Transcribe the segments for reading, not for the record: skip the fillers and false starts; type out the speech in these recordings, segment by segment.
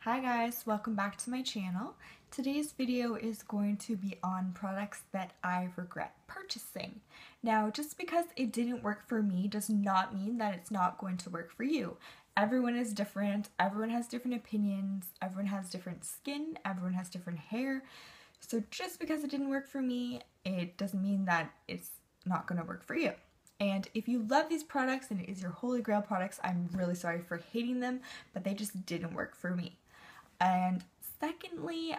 Hi guys, welcome back to my channel. Today's video is going to be on products that I regret purchasing. Now, just because it didn't work for me does not mean that it's not going to work for you. Everyone is different, everyone has different opinions, everyone has different skin, everyone has different hair. So just because it didn't work for me, it doesn't mean that it's not going to work for you. And if you love these products and it is your holy grail products, I'm really sorry for hating them, but they just didn't work for me. And secondly,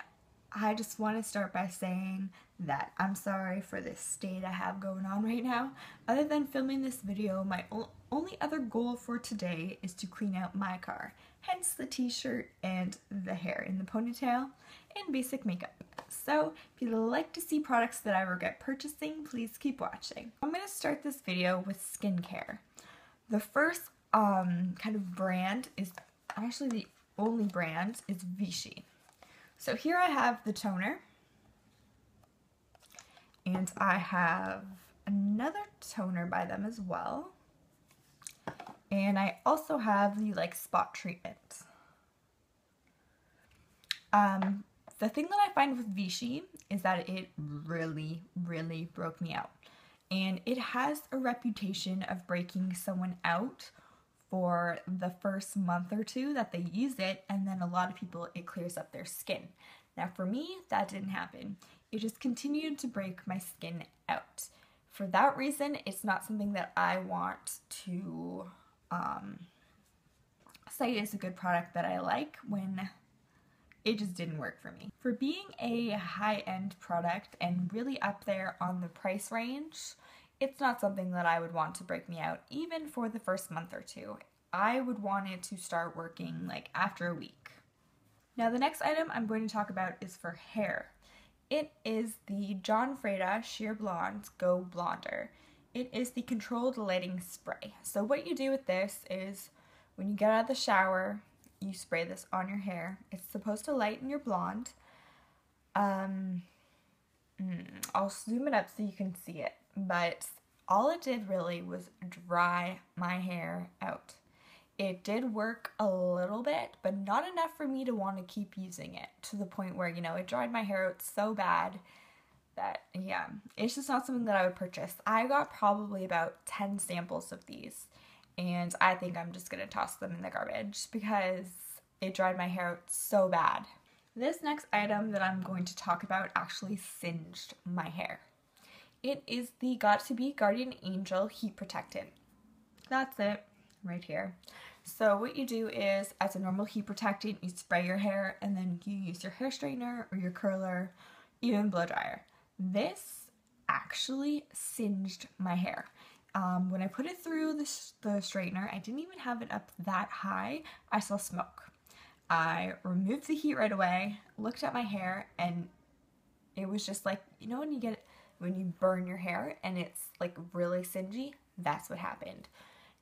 I just want to start by saying that I'm sorry for this state I have going on right now. Other than filming this video, my only other goal for today is to clean out my car. Hence the t-shirt and the hair in the ponytail and basic makeup. So if you'd like to see products that I regret purchasing, please keep watching. I'm going to start this video with skincare. The first kind of brand is actually the only brand is Vichy. So here I have the toner, and I have another toner by them as well, and I also have the spot treatment. The thing that I find with Vichy is that it really broke me out, and it has a reputation of breaking someone out for the first month or two that they use it, and then a lot of people, it clears up their skin. Now for me, that didn't happen. It just continued to break my skin out. For that reason, it's not something that I want to cite as a good product that I like when it just didn't work for me. For being a high-end product and really up there on the price range, it's not something that I would want to break me out, even for the first month or two. I would want it to start working after a week. Now the next item I'm going to talk about is for hair. It is the John Frieda Sheer Blonde Go Blonder. It is the controlled lighting spray. So what you do with this is when you get out of the shower, you spray this on your hair. It's supposed to lighten your blonde. I'll zoom it up so you can see it, but all it did really was dry my hair out. It did work a little bit, but not enough for me to want to keep using it, to the point where, it dried my hair out so bad that, yeah, it's just not something that I would purchase. I got probably about 10 samples of these, and I think I'm just going to toss them in the garbage because it dried my hair out so bad. This next item that I'm going to talk about actually singed my hair. It is the Got2b Guardian Angel Heat Protectant. That's it, right here. So what you do is, as a normal heat protectant, you spray your hair and then you use your hair straightener or your curler, even blow dryer. This actually singed my hair. When I put it through the straightener, I didn't even have it up that high. I saw smoke. I removed the heat right away, looked at my hair, and it was just like, when you burn your hair and it's really singy, that's what happened.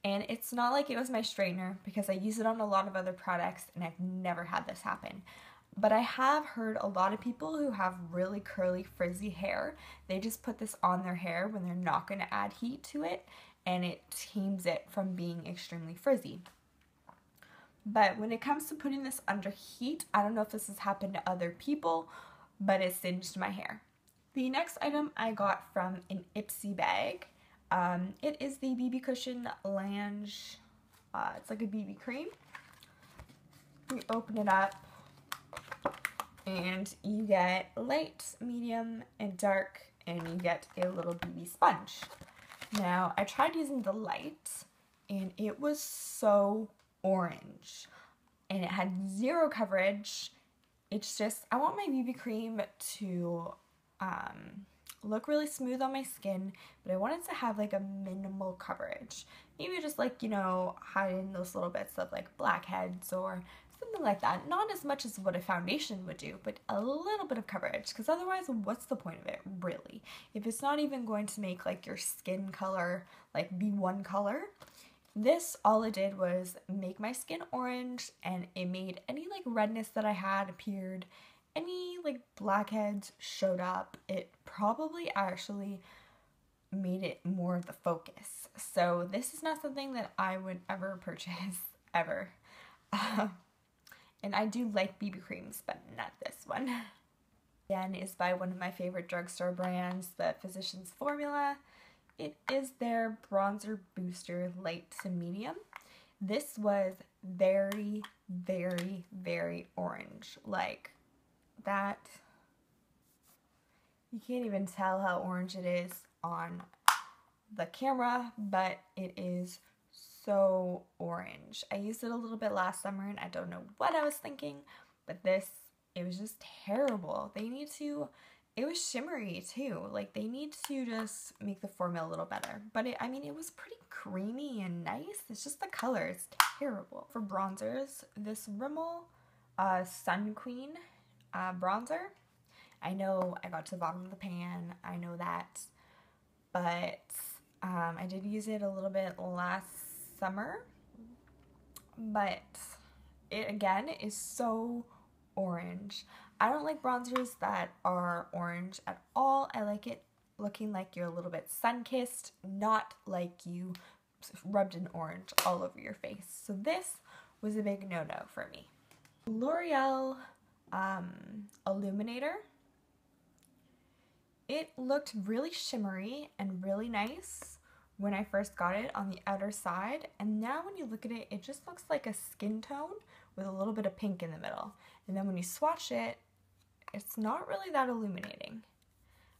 And it's not like it was my straightener, because I use it on a lot of other products and I've never had this happen. But I have heard a lot of people who have really curly, frizzy hair, they just put this on their hair when they're not going to add heat to it, and it tames it from being extremely frizzy. But when it comes to putting this under heat, I don't know if this has happened to other people, but it singed my hair. The next item I got from an Ipsy bag. It is the BB Cushion Lange. It's like a BB cream. You open it up and you get light, medium, and dark, and you get a little BB sponge. Now, I tried using the light and it was so orange and it had zero coverage. It's just, I want my BB cream to look really smooth on my skin, but I want it to have a minimal coverage. Maybe just hiding those little bits of blackheads or something like that. Not as much as what a foundation would do, but a little bit of coverage, because otherwise what's the point of it, really? If it's not even going to make your skin color be one color, this, all it did was make my skin orange, and it made any redness that I had appeared. Any blackheads showed up. It probably actually made it more of the focus. So this is not something that I would ever purchase, ever. And I do like BB creams, but not this one. Again, is by one of my favorite drugstore brands, the Physicians Formula. It is their bronzer booster light to medium. This was very, very, very orange. Like that. You can't even tell how orange it is on the camera, but it is so orange. I used it a little bit last summer and I don't know what I was thinking, but this, it was just terrible. They need to, it was shimmery too. Like they need to just make the formula a little better. But it, I mean, it was pretty creamy and nice. It's just the color is terrible. For bronzers, this Rimmel Sun Queen bronzer. I know I got to the bottom of the pan. I know that. But I did use it a little bit last summer, but it again is so orange. I don't like bronzers that are orange at all. I like it looking like you're a little bit sun-kissed, not like you rubbed an orange all over your face. So this was a big no-no for me. L'Oreal Illuminator. It looked really shimmery and really nice when I first got it on the outer side, and now when you look at it, it just looks like a skin tone with a little bit of pink in the middle. And then when you swatch it, it's not really that illuminating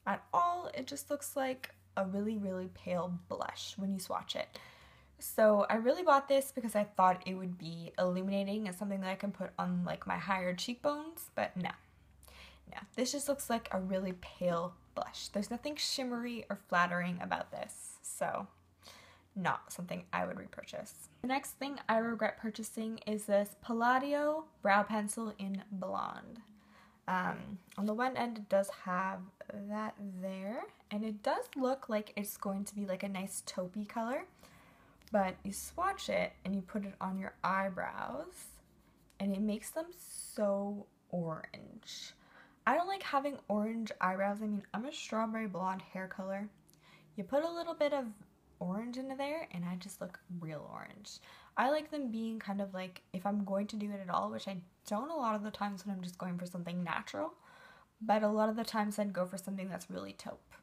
at all. It just looks like a really, really pale blush when you swatch it. So I really bought this because I thought it would be illuminating and something that I can put on like my higher cheekbones, but no. No, this just looks like a really pale blush. There's nothing shimmery or flattering about this, so not something I would repurchase. The next thing I regret purchasing is this Palladio brow pencil in blonde. On the one end it does have that there, and it does look like it's going to be like a nice taupey color, but you swatch it and you put it on your eyebrows and it makes them so orange. I don't like having orange eyebrows. I mean, I'm a strawberry blonde hair color. You put a little bit of orange into there and I just look real orange. I like them being kind of like, if I'm going to do it at all, which I don't a lot of the times when I'm just going for something natural, but a lot of the times I'd go for something that's really taupe.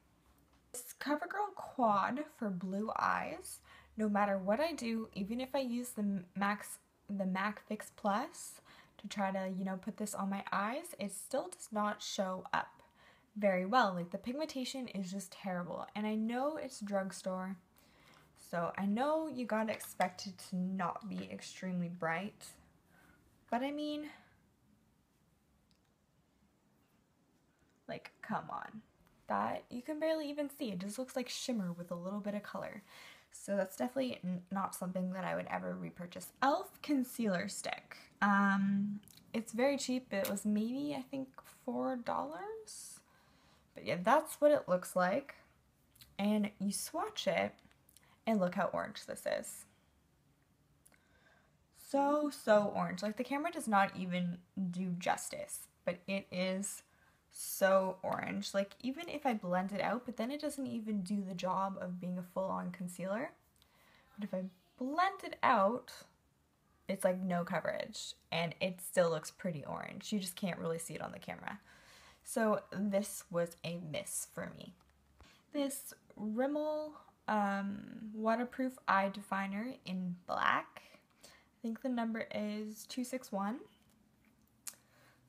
This CoverGirl Quad for blue eyes. No matter what I do, even if I use the MAC Fix Plus to try to, you know, put this on my eyes, it still does not show up very well. Like the pigmentation is just terrible, and I know it's drugstore, so I know you gotta expect it to not be extremely bright, but I mean, like, come on. That, you can barely even see. It just looks like shimmer with a little bit of color. So that's definitely not something that I would ever repurchase. e.l.f. concealer stick. It's very cheap. It was maybe, I think, $4. But yeah, that's what it looks like. And you swatch it, and look how orange this is. So, so orange. Like, the camera does not even do justice, but it is so orange. Like, even if I blend it out, but then it doesn't even do the job of being a full-on concealer. But if I blend it out, it's like no coverage, and it still looks pretty orange. You just can't really see it on the camera. So this was a miss for me. This Rimmel waterproof eye definer in black. I think the number is 261.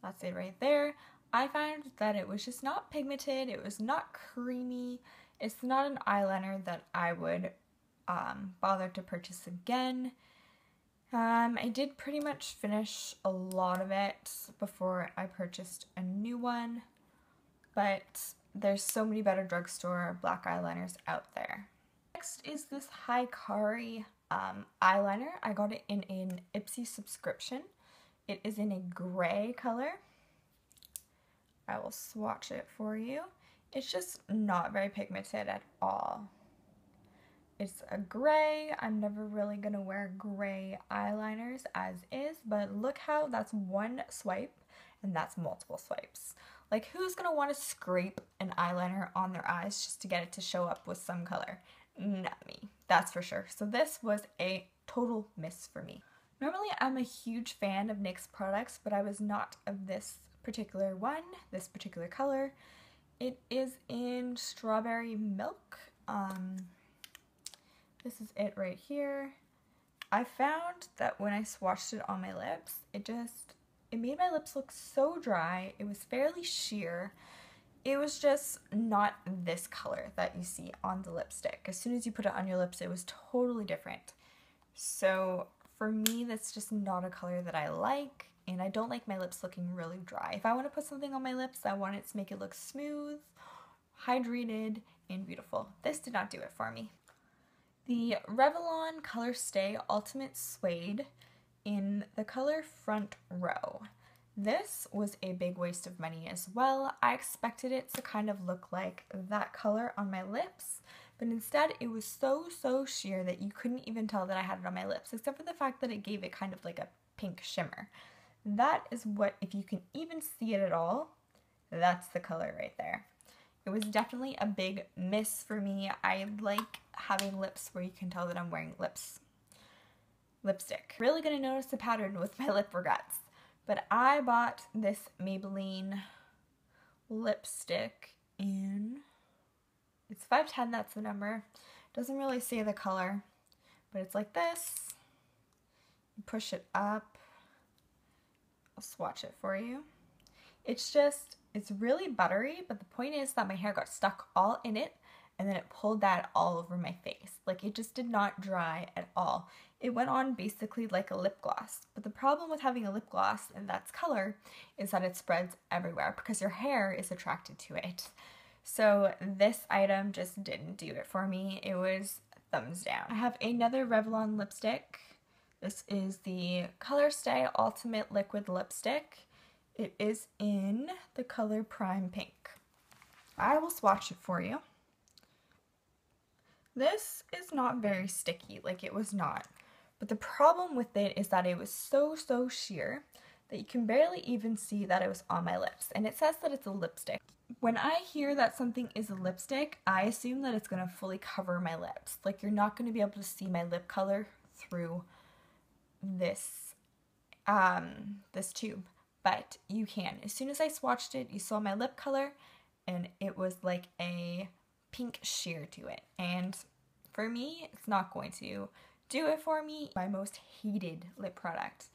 That's it right there. I found that it was just not pigmented. It was not creamy. It's not an eyeliner that I would bother to purchase again. I did pretty much finish a lot of it before I purchased a new one, but there's so many better drugstore black eyeliners out there. Next is this Hikari eyeliner. I got it in an Ipsy subscription. It is in a gray color. I will swatch it for you. It's just not very pigmented at all. It's a gray. I'm never really gonna wear gray eyeliners as is, but look how that's one swipe and that's multiple swipes. Like, who's gonna want to scrape an eyeliner on their eyes just to get it to show up with some color? Not me, that's for sure. So this was a total miss for me. Normally I'm a huge fan of NYX products, but I was not of this particular one, this particular color. It is in Strawberry Milk. This is it right here. I found that when I swatched it on my lips, it made my lips look so dry. It was fairly sheer. It was just not this color that you see on the lipstick. As soon as you put it on your lips, it was totally different. So for me, that's just not a color that I like, and I don't like my lips looking really dry. If I want to put something on my lips, I want it to make it look smooth, hydrated, and beautiful. This did not do it for me. The Revlon Color Stay Ultimate Suede in the color Front Row. This was a big waste of money as well. I expected it to kind of look like that color on my lips, but instead it was so sheer that you couldn't even tell that I had it on my lips, except for the fact that it gave it kind of like a pink shimmer. That is what, if you can even see it at all, that's the color right there. It was definitely a big miss for me. I like having lips where you can tell that I'm wearing lipstick. Really gonna notice the pattern with my lip regrets. But I bought this Maybelline lipstick in, it's 510, that's the number. Doesn't really say the color, but it's like this. You push it up. I'll swatch it for you. It's really buttery, but the point is that my hair got stuck all in it, and then it pulled that all over my face. Like, it just did not dry at all. It went on basically like a lip gloss, but the problem with having a lip gloss and that's color is that it spreads everywhere because your hair is attracted to it. So this item just didn't do it for me. It was thumbs down. I have another Revlon lipstick. This is the Color Stay Ultimate Liquid Lipstick. It is in the color Prime Pink. I will swatch it for you. This is not very sticky, like it was not. But the problem with it is that it was so sheer that you can barely even see that it was on my lips. And it says that it's a lipstick. When I hear that something is a lipstick, I assume that it's gonna fully cover my lips. Like, you're not gonna be able to see my lip color through this, this tube. But you can. As soon as I swatched it, you saw my lip color, and it was like a pink sheer to it. And for me, it's not going to do it for me. My most hated lip product.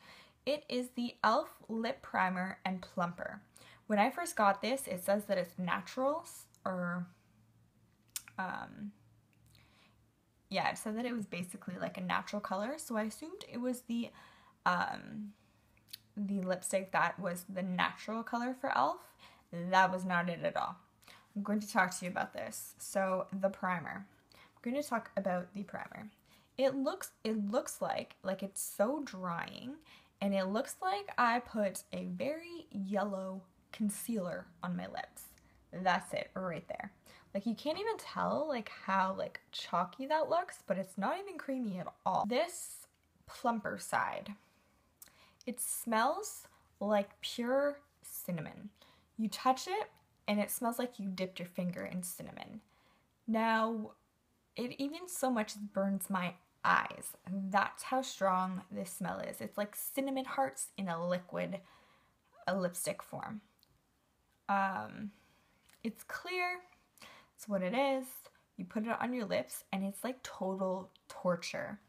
It is the e.l.f. Lip Primer and Plumper. When I first got this, it says that it's naturals, or yeah, it said that it was basically like a natural color, so I assumed it was the lipstick that was the natural color for e.l.f. That was not it at all. I'm going to talk to you about this. So the primer. I'm going to talk about the primer. It looks like it's so drying, and it looks like I put a very yellow concealer on my lips. That's it right there. Like, you can't even tell like how like chalky that looks, but it's not even creamy at all. This plumper side, it smells like pure cinnamon. You touch it and it smells like you dipped your finger in cinnamon. Now, it even so much burns my eyes. That's how strong this smell is. It's like cinnamon hearts in a lipstick form. It's clear. It's what it is. You put it on your lips and it's like total torture.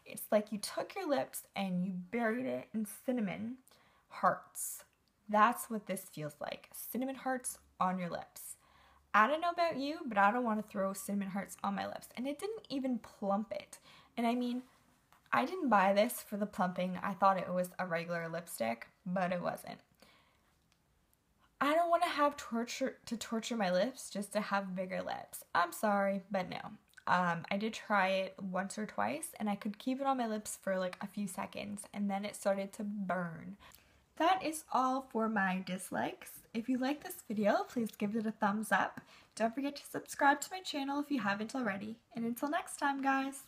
It's like you took your lips and you buried it in cinnamon hearts. That's what this feels like. Cinnamon hearts on your lips. I don't know about you, but I don't want to throw cinnamon hearts on my lips. And it didn't even plump it. And I mean, I didn't buy this for the plumping. I thought it was a regular lipstick, but it wasn't. I don't want to have torture my lips just to have bigger lips. I'm sorry, but no. I did try it once or twice, and I could keep it on my lips for like a few seconds, and then it started to burn. That is all for my dislikes. If you like this video, please give it a thumbs up. Don't forget to subscribe to my channel if you haven't already. And until next time, guys.